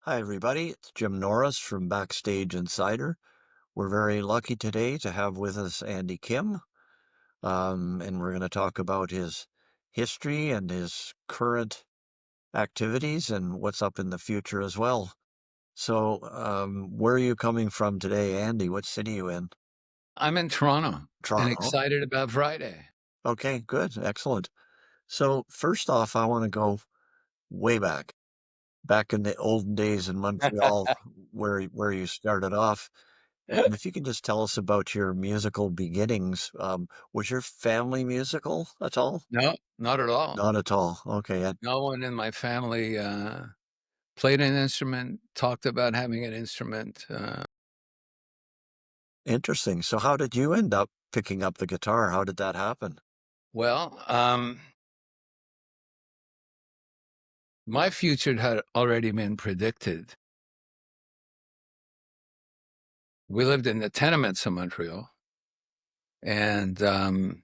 Hi, everybody. It's Jim Norris from Backstage Insider. We're very lucky today to have with us Andy Kim, and we're going to talk about his history and his current activities and what's up in the future as well. So, where are you coming from today, Andy? What city are you in? I'm in Toronto and Toronto. excited about Friday. Okay, good, excellent. So, first off, I want to go way back in the olden days in Montreal, where you started off. And if you can just tell us about your musical beginnings, was your family musical at all? No, not at all. Not at all. Okay, No one in my family played an instrument, talked about having an instrument. interesting. So how did you end up picking up the guitar? How did that happen? Well, my future had already been predicted. We lived in the tenements of Montreal, and um,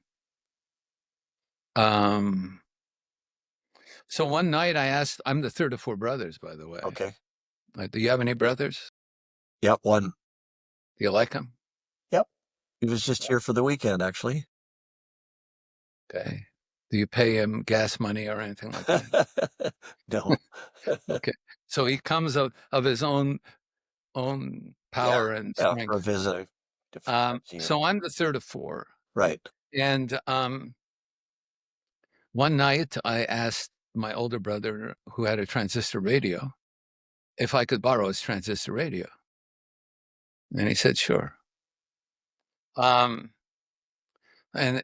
so one night I asked. I'm the third of four brothers, by the way. Okay. Do you have any brothers? Yep, one. Do you like them? Yep. He was just here for the weekend, actually. Okay. Do you pay him gas money or anything like that? No. Okay. So he comes of his own Yeah. power and Yeah, for a strength. visit different times a year. So I'm the third of four. Right. And one night I asked my older brother, who had a transistor radio, if I could borrow his transistor radio. And he said, sure. Um, and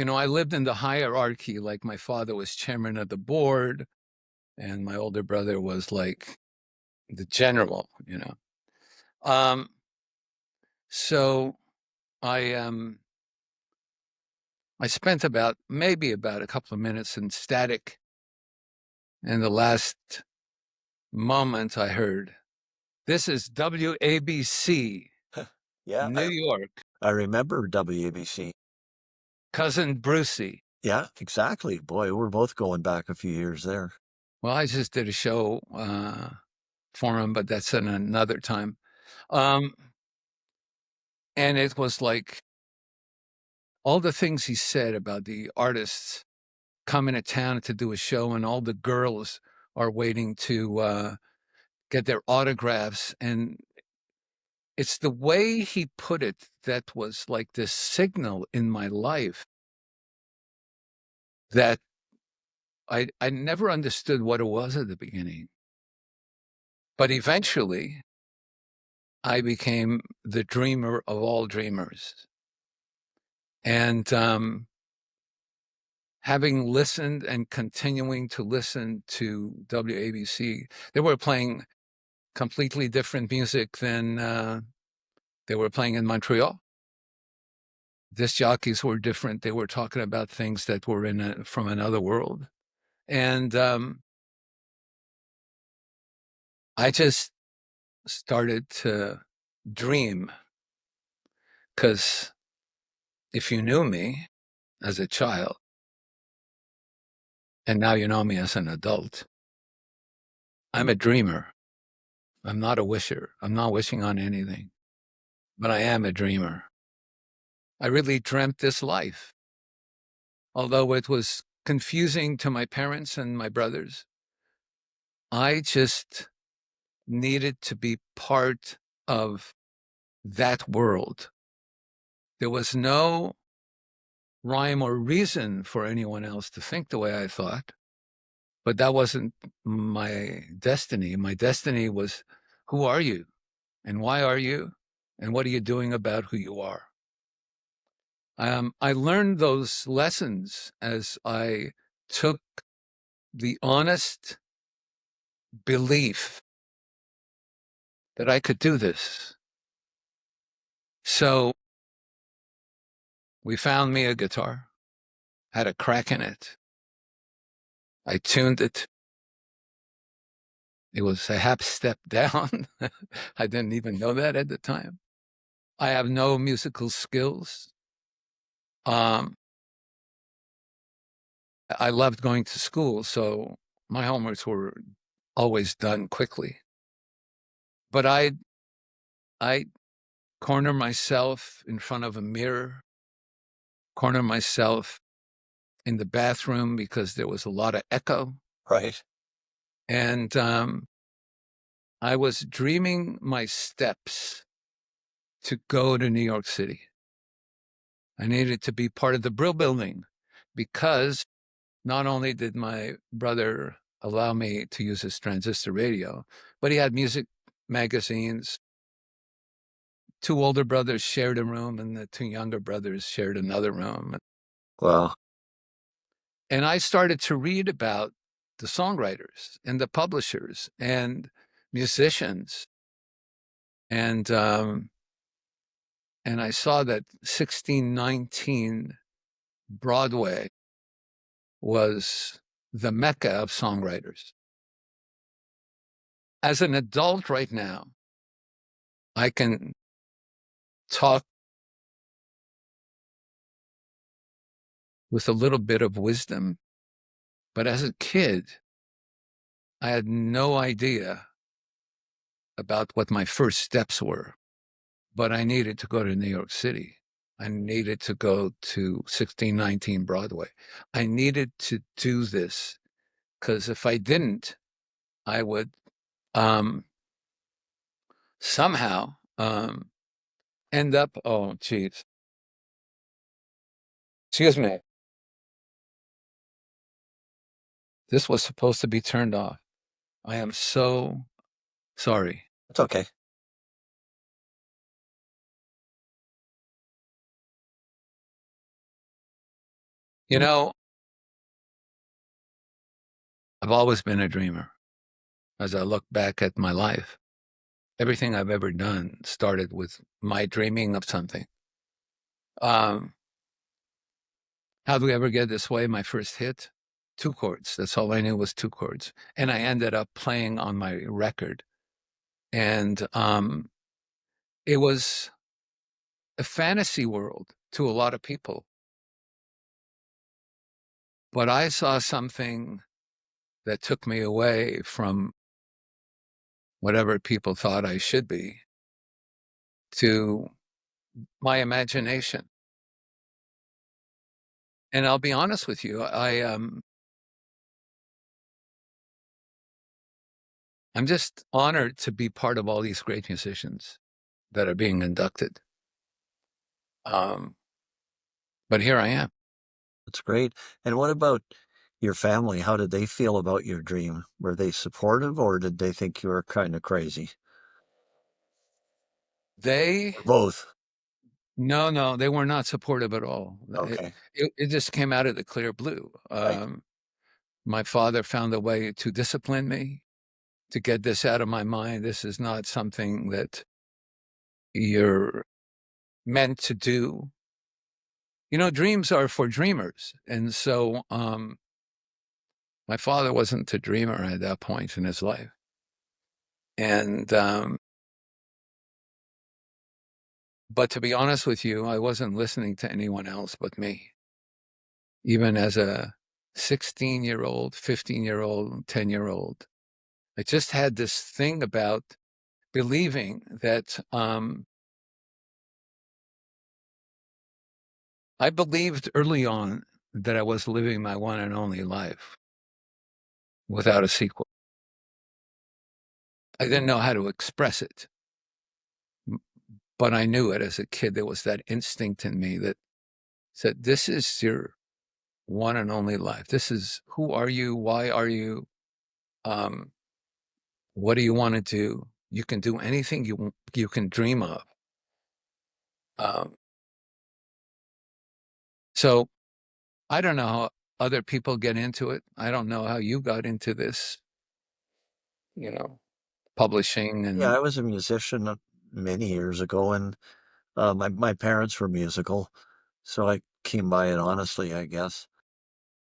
I lived in the hierarchy, like my father was chairman of the board, and my older brother was like the general. Um, so I I spent maybe about a couple of minutes in static, and the last moment I heard, this is WABC, Yeah, New York, I remember WABC. Cousin Brucey. Yeah, exactly. Boy, we're both going back a few years there. Well, I just did a show for him, but that's in another time. Um, and it was like all the things he said about the artists coming to town to do a show, and all the girls are waiting to get their autographs. And it's the way he put it that was like this signal in my life that I never understood what it was at the beginning. But eventually, I became the dreamer of all dreamers. And having listened and continuing to listen to WABC, they were playing completely different music than they were playing in Montreal. Disc jockeys were different. They were talking about things that were from another world. And I just started to dream because if you knew me as a child and now you know me as an adult, I'm a dreamer. I'm not a wisher. I'm not wishing on anything, but I am a dreamer. I really dreamt this life, although it was confusing to my parents and my brothers. I just needed to be part of that world. There was no rhyme or reason for anyone else to think the way I thought, but that wasn't my destiny. My destiny was, who are you? And why are you? And what are you doing about who you are? I learned those lessons as I took the honest belief that I could do this. So we found me a guitar, had a crack in it. I tuned it. It was a half step down. I didn't even know that at the time. I have no musical skills. Um, I loved going to school, so my homeworks were always done quickly. But I corner myself in front of a mirror, corner myself in the bathroom because there was a lot of echo. Right. And I was dreaming my steps to go to New York City. I needed to be part of the Brill Building because not only did my brother allow me to use his transistor radio, but he had music magazines. Two older brothers shared a room, and the two younger brothers shared another room. Well, And I started to read about the songwriters and the publishers and musicians. And and I saw that 1619 Broadway was the mecca of songwriters. As an adult right now, I can talk with a little bit of wisdom, but as a kid, I had no idea about what my first steps were. But I needed to go to New York City. I needed to go to 1619 Broadway. I needed to do this because if I didn't, I would um, somehow end up. Oh, geez. Excuse me. This was supposed to be turned off. I am so sorry. it's okay. You know, I've always been a dreamer. As I look back at my life, everything I've ever done started with my dreaming of something. Um, how do we ever get this way? My first hit, two chords. That's all I knew was two chords. And I ended up playing on my record. And it was a fantasy world to a lot of people. But I saw something that took me away from whatever people thought I should be to my imagination. And I'll be honest with you, I'm just honored to be part of all these great musicians that are being inducted. Um, but here I am. That's great. And what about your family? How did they feel about your dream? Were they supportive or did they think you were kind of crazy? They Or both. No, no, they were not supportive at all. Okay. It just came out of the clear blue. Right. My father found a way to discipline me, to get this out of my mind. This is not something that you're meant to do. You know, dreams are for dreamers. And so my father wasn't a dreamer at that point in his life. And but to be honest with you, I wasn't listening to anyone else but me. Even as a 16-year-old, 15-year-old, 10-year-old. I just had this thing about believing that I believed early on that I was living my one and only life without a sequel. I didn't know how to express it, but I knew it as a kid. There was that instinct in me that said, this is your one and only life. This is who are you? Why are you? Um, what do you want to do? You can do anything you can dream of. Um, so I don't know how other people get into it. I don't know how you got into this, you know, publishing Yeah, and I was a musician many years ago and my parents were musical, so I came by it honestly, I guess.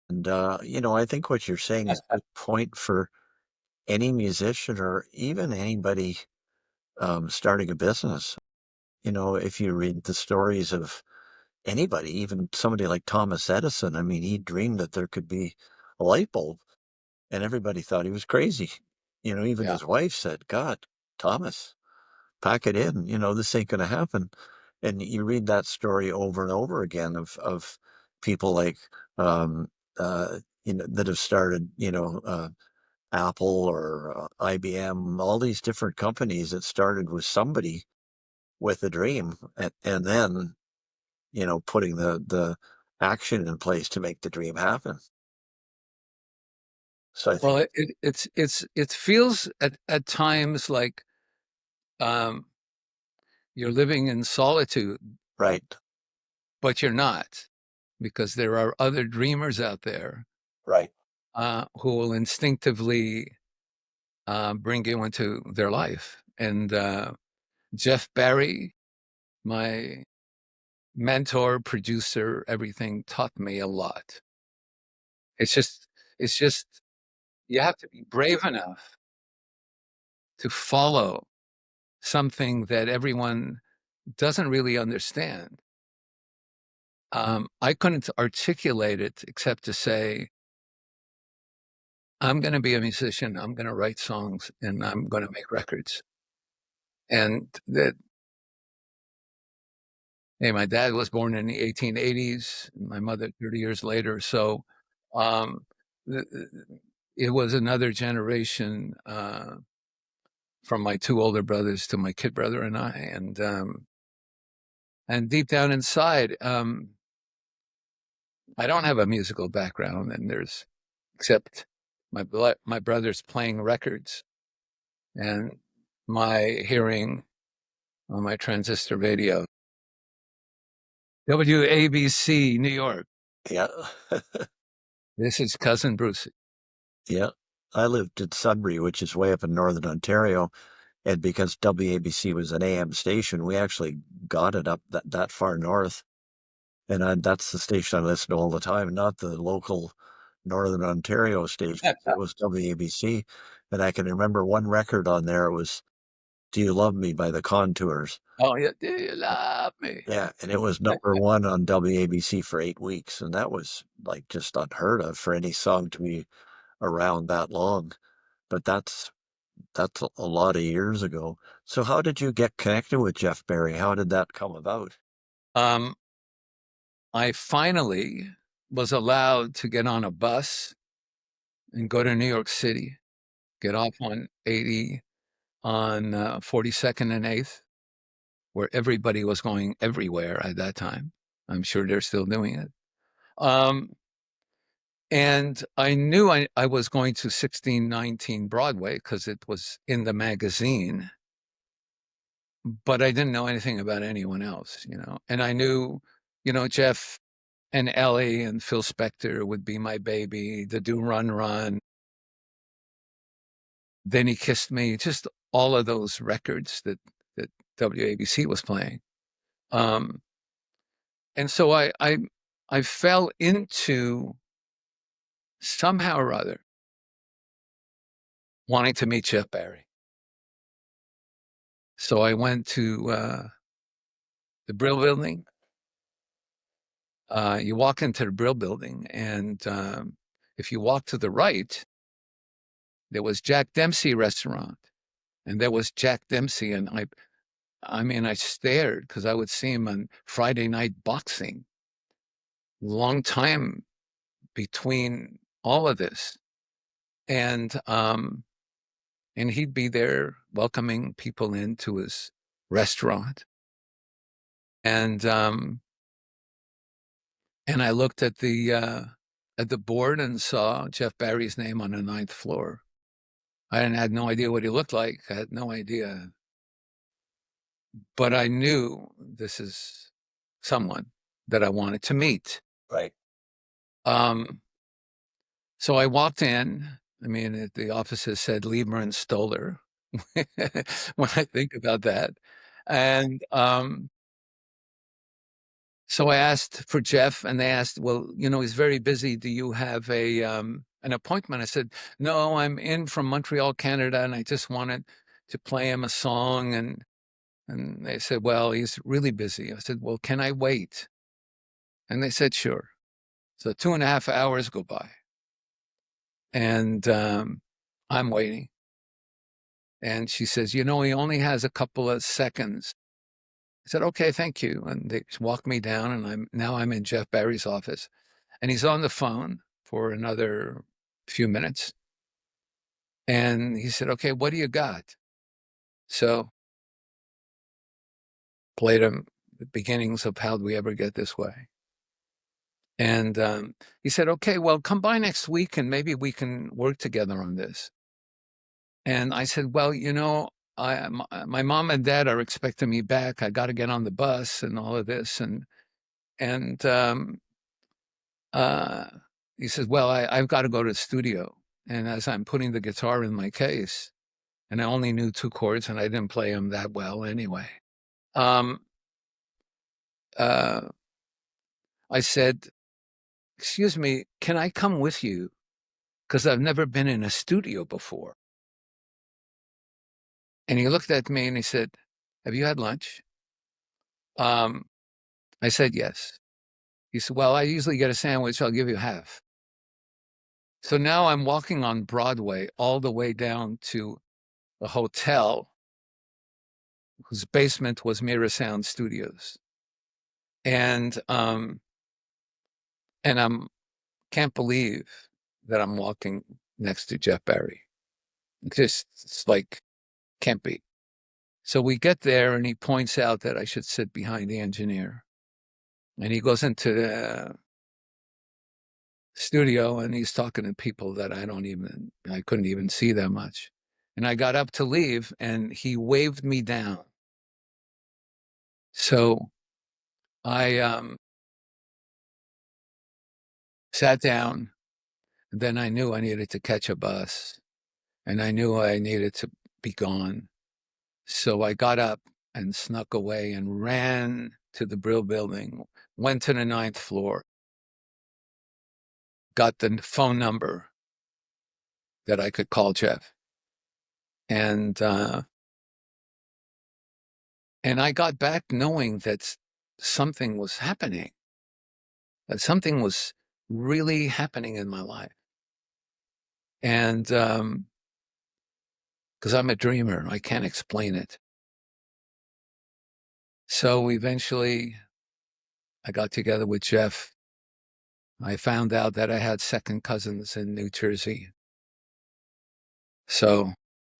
And I think what you're saying is a good point for any musician or even anybody starting a business. If you read the stories of anybody, even somebody like Thomas Edison, I mean, he dreamed that there could be a light bulb, and everybody thought he was crazy. Even yeah, his wife said, "God, Thomas." pack it in, this ain't gonna happen. And you read that story over and over again of people like, um, that have started, Apple or IBM, all these different companies that started with somebody with a dream, and then, putting the action in place to make the dream happen. So I think, Well, it feels at times like um, you're living in solitude, right, but you're not, because there are other dreamers out there right. who will instinctively bring you into their life. And Jeff Barry, my mentor, producer, everything, taught me a lot. It's just, it's just, you have to be brave enough to follow something that everyone doesn't really understand. I couldn't articulate it except to say, I'm going to be a musician. I'm going to write songs and I'm going to make records. And that, hey, my dad was born in the 1880s, my mother 30 years later. So, um, it was another generation, from my two older brothers to my kid brother and I. And deep down inside, I don't have a musical background, and there's except my brothers playing records and my hearing on my transistor radio. WABC, New York. Yeah. This is cousin Brucey. Yeah. I lived in Sudbury, which is way up in northern Ontario, and because WABC was an AM station, we actually got it up that far north, and that's the station I listen to all the time, not the local Northern Ontario station. It was WABC, and I can remember one record on there. It was "Do You Love Me" by the Contours. Oh yeah, do you love me? Yeah, and it was number one on WABC for 8 weeks, and that was like just unheard of for any song to be around that long. But that's a lot of years ago. So how did you get connected with Jeff Barry? How did that come about? Um, I finally was allowed to get on a bus and go to New York City, get off on 80 on 42nd and 8th, where everybody was going everywhere at that time. I'm sure they're still doing it. Um, and I knew I was going to 1619 Broadway because it was in the magazine, but I didn't know anything about anyone else, you know. And I knew, Jeff and Ellie and Phil Spector would be my baby, the Do Run Run. Then He Kissed Me, just all of those records that WABC was playing. Um, and so I fell into somehow or other wanting to meet Jeff Barry. So I went to the Brill Building. You walk into the Brill Building, and if you walk to the right, there was Jack Dempsey Restaurant, and there was Jack Dempsey, and I mean, I stared because I would see him on Friday night boxing. Long time between all of this, and he'd be there welcoming people into his restaurant, and and I looked at the board and saw Jeff Barry's name on the ninth floor. Had no idea what he looked like. I had no idea, but I knew this is someone that I wanted to meet. Right. Um, so I walked in. I mean, the offices said Lieber and Stoller when I think about that. And so I asked for Jeff, and they asked, "Well, he's very busy. Do you have an appointment?" I said, "No, I'm in from Montreal, Canada, and I just wanted to play him a song." And they said, "Well, he's really busy." I said, "Well, can I wait?" And they said, "Sure." So 2.5 hours go by, and I'm waiting. And she says, you know, he only has a couple of seconds. I said, okay, thank you. And they walked me down, and I'm in Jeff Barry's office, and he's on the phone for another few minutes. And he said, okay, what do you got? So played him the beginnings of How'd We Ever Get This Way. And he said, okay, well, come by next week and maybe we can work together on this. And I said, well, you know, my mom and dad are expecting me back. I got to get on the bus and all of this. And uh, he says, well, I've got to go to the studio. And as I'm putting the guitar in my case, and I only knew two chords and I didn't play them that well anyway. Um, uh, I said, excuse me, can I come with you? Because I've never been in a studio before. And he looked at me and he said, have you had lunch? Um, I said, yes. He said, well, I usually get a sandwich. I'll give you half. So now I'm walking on Broadway all the way down to a hotel whose basement was Mirror Sound Studios. And I'm can't believe that I'm walking next to Jeff Barry. Just it's like can't be. So we get there and he points out that I should sit behind the engineer. And he goes into the studio and he's talking to people that I couldn't even see that much. And I got up to leave and he waved me down. So I sat down. And then I knew I needed to catch a bus and I knew I needed to be gone. So I got up and snuck away and ran to the Brill building, went to the ninth floor, got the phone number that I could call Jeff. And I got back knowing that something was happening, that something was really happening in my life. And because I'm a dreamer, I can't explain it. So eventually I got together with Jeff. I found out that I had second cousins in New Jersey. So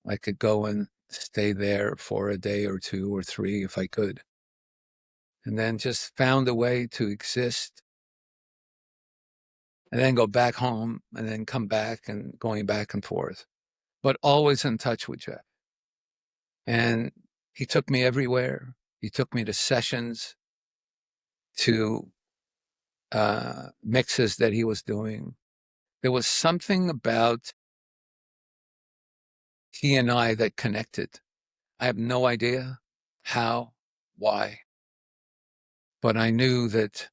I could go and stay there for a day or two or three if I could. And then just found a way to exist and then go back home and then come back and going back and forth, but always in touch with Jeff. And he took me everywhere. He took me to sessions, to mixes that he was doing. There was something about he and I that connected. I have no idea how, why, but I knew that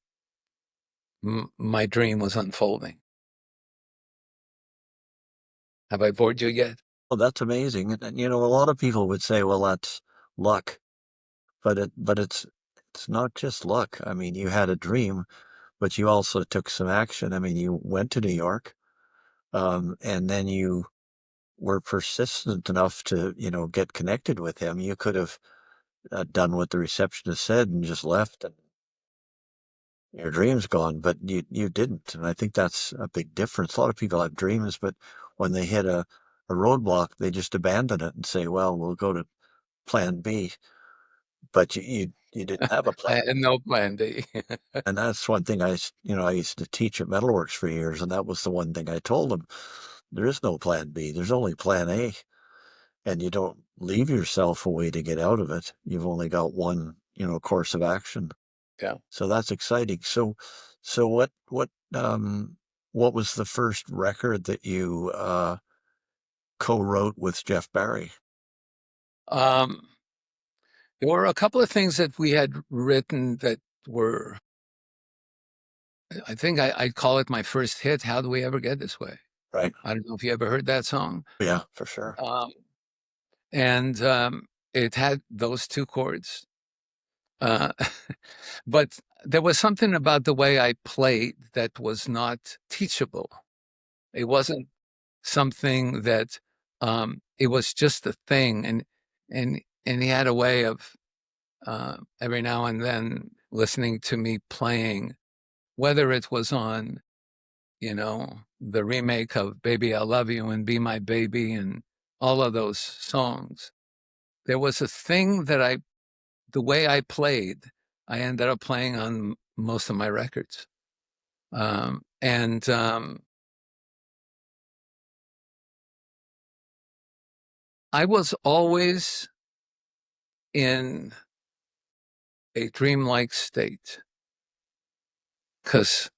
my dream was unfolding. Have I bored you yet? Oh, that's amazing. And, you know, a lot of people would say, well, that's luck, but it's not just luck. I mean, you had a dream, but you also took some action. I mean, you went to New York, and then you were persistent enough to, you know, get connected with him. You could have done what the receptionist said and just left, and your dream's gone, but you didn't. And I think that's a big difference. A lot of people have dreams, but when they hit a roadblock, they just abandon it and say, well, we'll go to plan B. But you didn't have a I plan. had no plan B. And that's one thing you know, I used to teach at Metalworks for years, and that was the one thing I told them. There is no plan B. There's only plan A. And you don't leave yourself a way to get out of it. You've only got one, you know, course of action. Yeah. So that's exciting. So what was the first record that you co-wrote with Jeff Barry? Um, there were a couple of things that we had written that were, I think I'd call it my first hit. How do we ever get this way? Right. I don't know if you ever heard that song. Yeah, for sure. Um, and it had those two chords. Uh, but there was something about the way I played that was not teachable. It wasn't something that it was just a thing. And he had a way of every now and then listening to me playing, whether it was on, the remake of Baby I Love You and Be My Baby and all of those songs. There was a thing that the way I played, I ended up playing on most of my records. And I was always in a dreamlike state because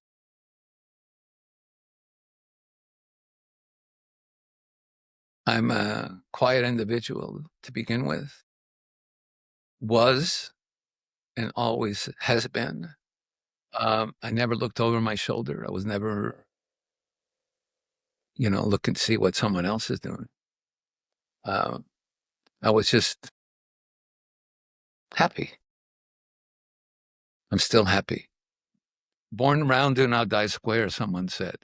I'm a quiet individual to begin with, was and always has been. I never looked over my shoulder. I was never, looking to see what someone else is doing. Um, I was just happy. I'm still happy. Born round, do not die square, someone said.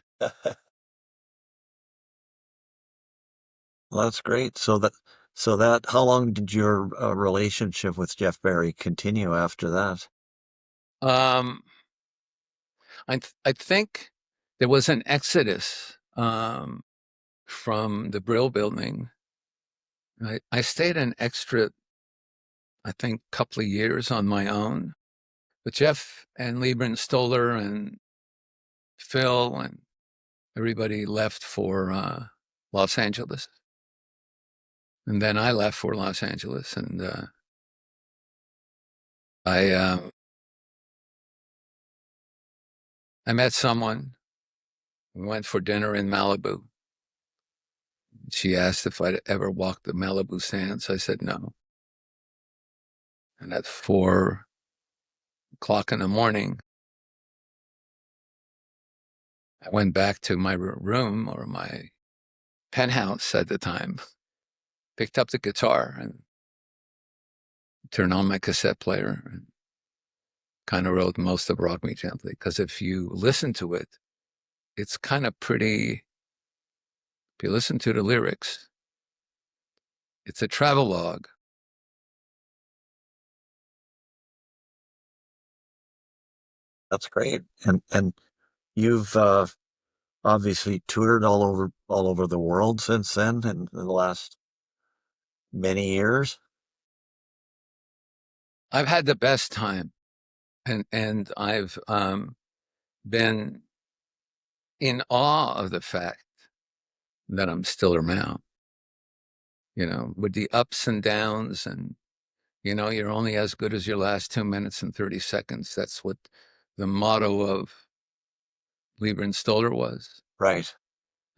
Well, that's great. So that how long did your relationship with Jeff Barry continue after that? Um, I think there was an exodus from the Brill building. I stayed an extra, I think, couple of years on my own. But Jeff and Lieber Stoller and Phil and everybody left for Los Angeles. And then I left for Los Angeles, and I I met someone. We went for dinner in Malibu. She asked if I'd ever walked the Malibu sands. I said no. And at 4 o'clock in the morning, I went back to my room or my penthouse at the time, picked up the guitar and turned on my cassette player and kind of wrote most of Rock Me Gently. Because if you listen to it, it's kind of pretty. If you listen to the lyrics, it's a travelogue. That's great. And you've obviously toured all over the world since then in the last many years. I've had the best time, and I've been in awe of the fact that I'm still around. With the ups and downs, and you're only as good as your last 2 minutes and 30 seconds. That's what the motto of Lieber and Stoller was. Right.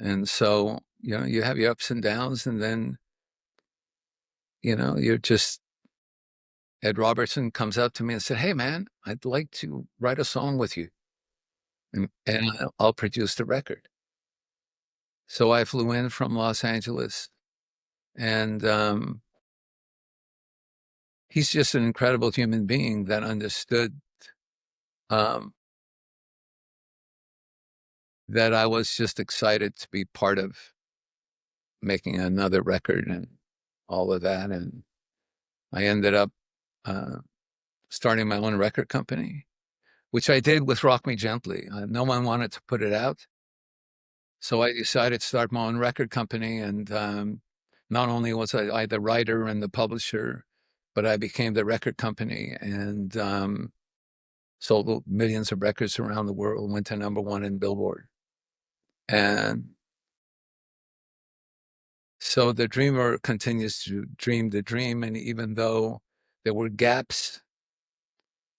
And so, you have your ups and downs, and then, you're just, Ed Robertson comes up to me and said, "Hey, man, I'd like to write a song with you, and I'll produce the record." So I flew in from Los Angeles, and he's just an incredible human being that understood um, that I was just excited to be part of making another record and all of that. And I ended up uh, starting my own record company, which I did with Rock Me Gently. No one wanted to put it out. So I decided to start my own record company. And not only was I the writer and the publisher, but I became the record company and sold millions of records around the world, went to #1 in Billboard. And so the dreamer continues to dream the dream. And even though there were gaps,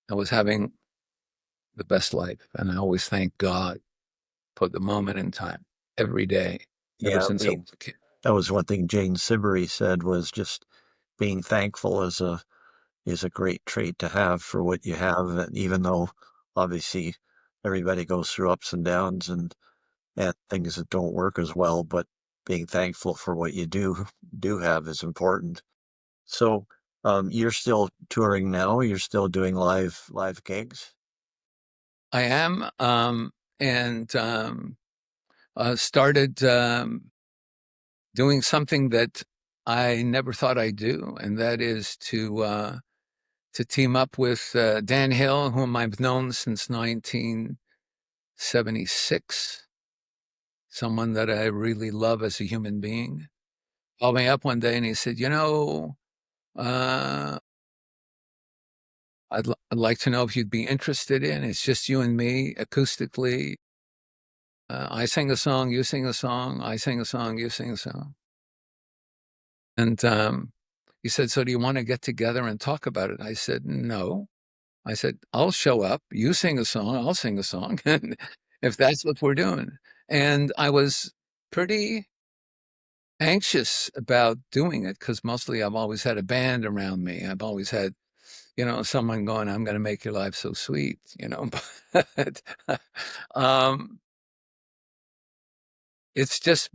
I was having the best life. And I always thank God for the moment in time every day, ever Yeah, I since I mean, was a kid. that was one thing Jane Siberry said was just being thankful is a great trait to have for what you have, and even though obviously everybody goes through ups and downs and things that don't work as well, but being thankful for what you do have is important. So, you're still touring now? You're still doing live gigs? I am, and started doing something that I never thought I'd do, and that is to team up with Dan Hill, whom I've known since 1976, someone that I really love as a human being. Called me up one day and he said, uh, I'd like to know if you'd be interested in. It's just you and me acoustically. I sing a song, you sing a song, I sing a song, you sing a song. And he said, so do you want to get together and talk about it? I said, no. I said, I'll show up. You sing a song, I'll sing a song. And if that's what we're doing. And I was pretty anxious about doing it because mostly I've always had a band around me. I've always had, someone going, I'm going to make your life so sweet. But um, it's just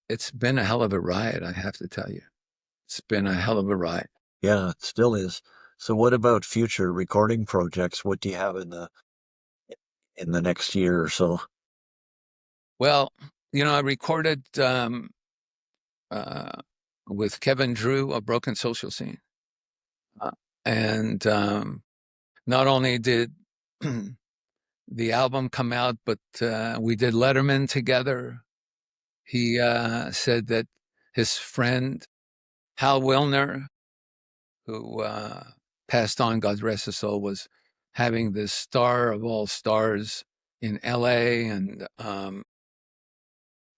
it's been a hell of a ride, I have to tell you. It's been a hell of a ride. Yeah, it still is. So what about future recording projects? What do you have in the next year or so? Well, I recorded uh, with Kevin Drew of Broken Social Scene. Uh, and not only did the album come out, but we did Letterman together. He said that his friend, Hal Wilner, who passed on, God rest his soul, was having this star of all stars in LA. And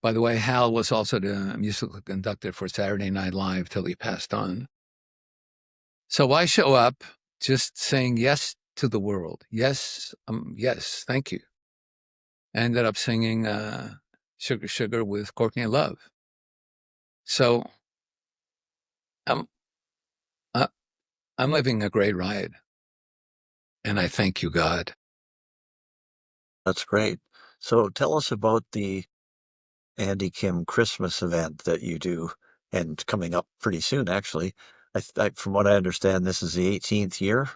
by the way, Hal was also the musical conductor for Saturday Night Live till he passed on. So I show up just saying yes to the world. Yes, yes, thank you. I ended up singing Sugar Sugar with Courtney Love. So I'm, uh, I'm living a great ride, and I thank you, God. That's great. So tell us about the Andy Kim Christmas event that you do and coming up pretty soon, actually. From what I understand, this is the 18th year.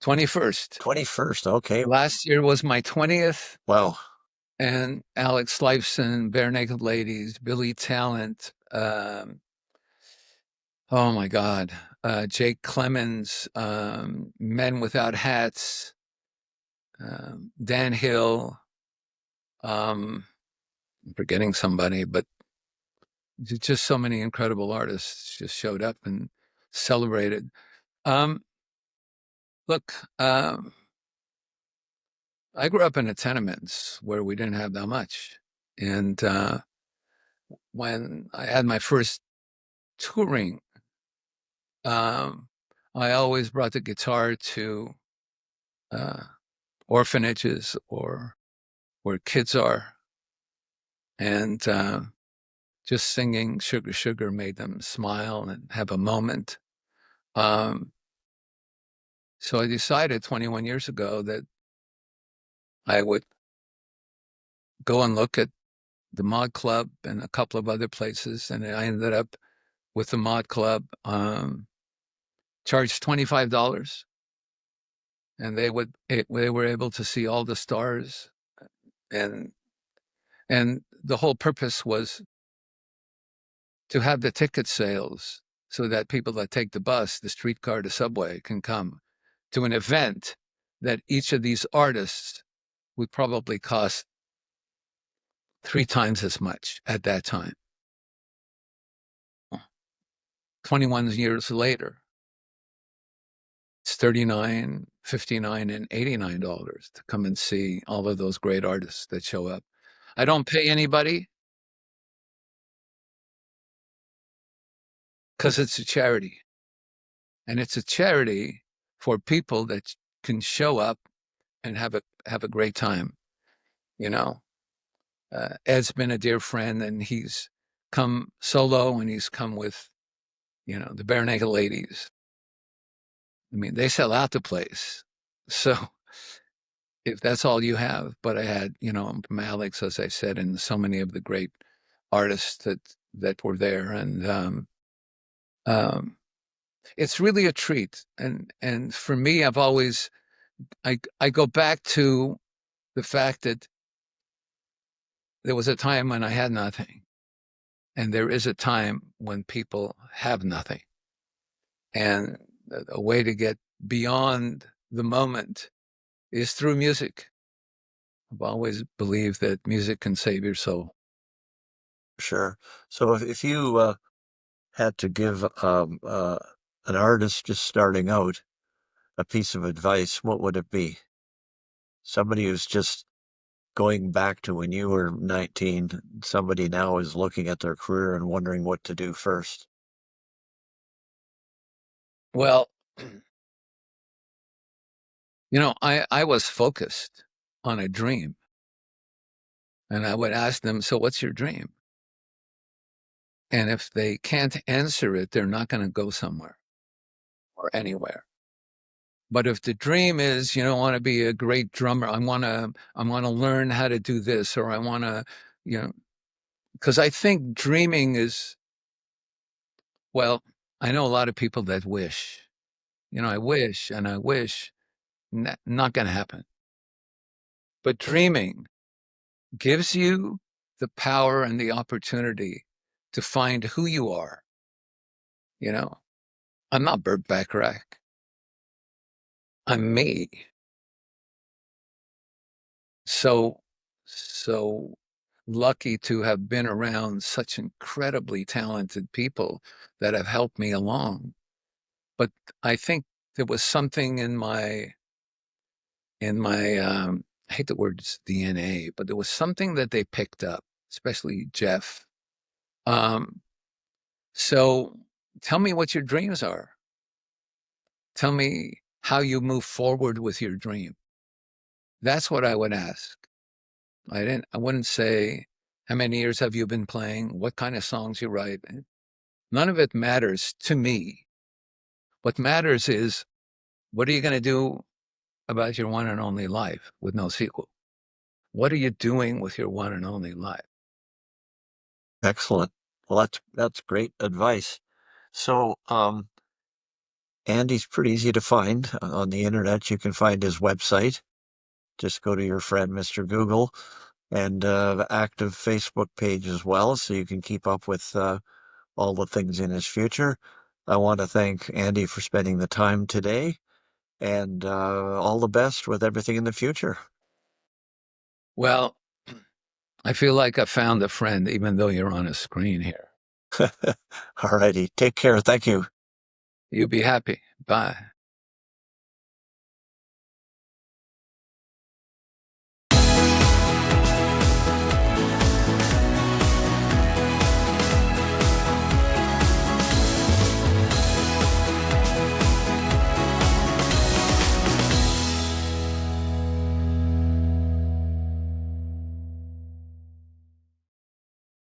21st. 21st. Okay. Last year was my 20th, Wow. and Alex Lifeson, Bare Naked Ladies, Billy Talent, oh my God, Jake Clemens, Men Without Hats, Dan Hill, I'm forgetting somebody, but just so many incredible artists just showed up and celebrated. Um, look, I grew up in the tenements where we didn't have that much. And when I had my first touring, um, I always brought the guitar to uh, orphanages or where kids are. And just singing Sugar Sugar made them smile and have a moment. Um, so I decided 21 years ago that I would go and look at the Mod Club and a couple of other places. And I ended up with the Mod Club, charged $25, and they were able to see all the stars. And, and the whole purpose was to have the ticket sales so that people that take the bus, the streetcar, the subway can come to an event that each of these artists would probably cost 3 times as much at that time. 21 years later, it's 39, 59, and $89 to come and see all of those great artists that show up. I don't pay anybody because it's a charity. And it's a charity for people that can show up and have a great time. You know, Ed's been a dear friend, and he's come solo, and he's come with the Bare Naked Ladies. I mean, they sell out the place. So if that's all you have, but I had, from Alex, as I said, and so many of the great artists that were there, and um, it's really a treat. And for me, I go back to the fact that there was a time when I had nothing, And there is a time when people have nothing. And a way to get beyond the moment is through music. I've always believed that music can save your soul. Sure. So if you had to give an artist just starting out a piece of advice, what would it be? Somebody who's just going back to when you were 19, somebody now is looking at their career and wondering what to do first. Well, I was focused on a dream, and I would ask them, "So what's your dream?" And if they can't answer it, they're not going to go somewhere or anywhere. But if the dream is, I want to be a great drummer, I want to learn how to do this, or I want to, you know, because I think dreaming is, well, I know a lot of people that wish, I wish and I wish, not going to happen. But dreaming gives you the power and the opportunity to find who you are. You know, I'm not Burt Bacharach. I'm me. So, so lucky to have been around such incredibly talented people that have helped me along. But I think there was something in my I hate the words DNA, but there was something that they picked up, especially Jeff. Um, so tell me what your dreams are. Tell me how you move forward with your dream. That's what I would ask. I wouldn't say, how many years have you been playing? What kind of songs you write? None of it matters to me. What matters is, what are you going to do about your one and only life with no sequel? What are you doing with your one and only life? Excellent. Well, that's great advice. So, Andy's pretty easy to find on the internet. You can find his website. Just go to your friend Mr. Google and active Facebook page as well, so you can keep up with all the things in his future. I want to thank Andy for spending the time today and all the best with everything in the future. Well, I feel like I found a friend, even though you're on a screen here. All righty. Take care. Thank you. You be happy. Bye.